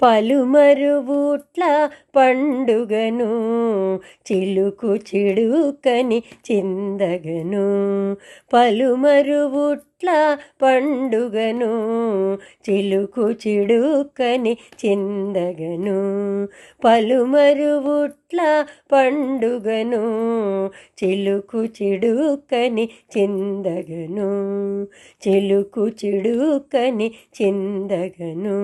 పలుమరువుట్ల పండుగను చిలుకు చిడుకని చిందగను. పలుమరువుట్ల పండుగను చిలుకు చిడుకని చిందగను. పలుమరువుట్ల పండుగను చిలుకు చిడుకని చిందగను. చిలుకు చిడుకని చిందగను.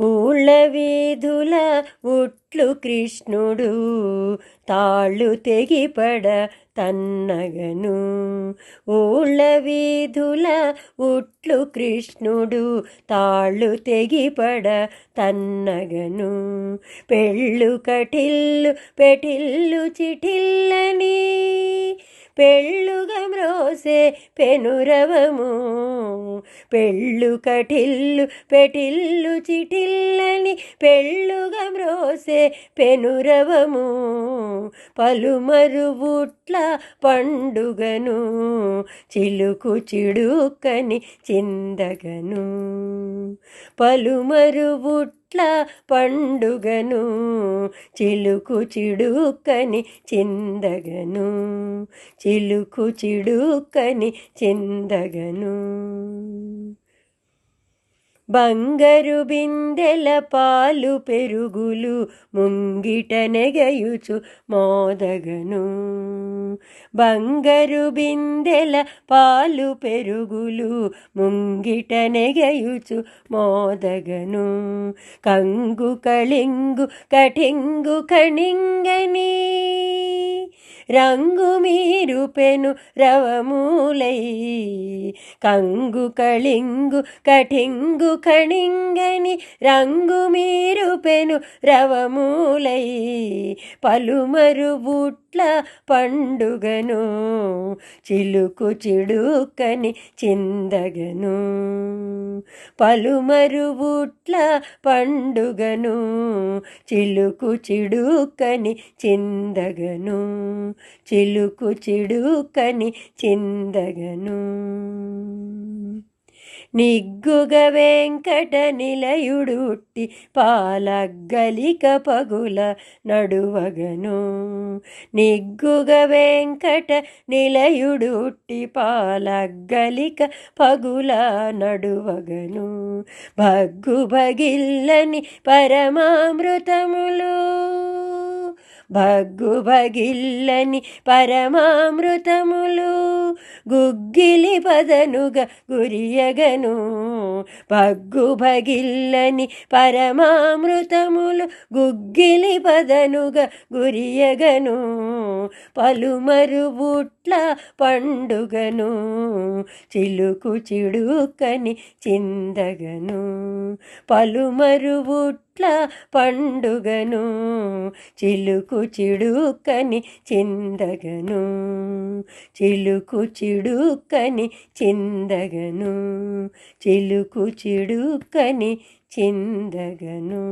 ఊళ్ళ వీధుల ఉట్లు కృష్ణుడు తాళ్ళు తెగిపడ తన్నగను. ఊళ్ళ వీధుల ఉట్లు కృష్ణుడు తాళ్ళు తెగిపడ తన్నగను. పెళ్ళు కటిల్లు పెటిల్లు చిటిల్లని పెళ్ళుగా మ్రోసే పెనురవము. పెళ్ళు కటిల్లు పెటిల్లు చిటిల్లని పెళ్ళుగా మ్రోసే పెనురవము. పలుమరువుట్ల పండుగను చిలుకు చిడుకని చిందగను. పలుమరువుట్ల పండుగను చిలుకు చిడుకని చిందగను. చిలుకు చిడుకని చిందగను. బంగారు బిందెల పాలు పెరుగులు ముంగిట నెగయుచు మోదగను. బంగారు బిందెల పాలు పెరుగులు ముంగిట నెగయుచు మోదగను. కంగు కళింగు కఠింగు కణింగని రంగు మీరు పెను రవమూలై. కంగు కళింగు కఠింగు కణింగని రంగు మీరు పెను రవమూలై. పలుమరువుట్ల పండుగను చిలుకు చిడుకని చిందగను. పలుమరువుట్ల పండుగను చిలుకు చిడుకని చిందగను. చిలుకు చిడుకని చిందగను. నిగ్గుగ వెంకట నిలయుడుట్టి పాలగ్గలిక పగుల నడువగను. నిగ్గుగ వెంకట నిలయుడుట్టి పాలగ్గలిక పగుల నడువగను. భగ్గు భగిల్లని పరమామృతములు భగ్గు భగిల్లని పరమామృతములు గుగ్గిలి పదనుగ గురియగను. భగ్గు భగిల్లని పరమామృతములు గుగ్గిలి పదనుగ గురియగను. పలుమరువుట్ల పండుగను చిలుకు చిడుకని చిందగను. పలుమరువుట్ల పండుగను చిలుకు చిడుకని చిందగను. చిలుకు చిడుకని చిందగను. చిలుకు చిడుకని చిందగను.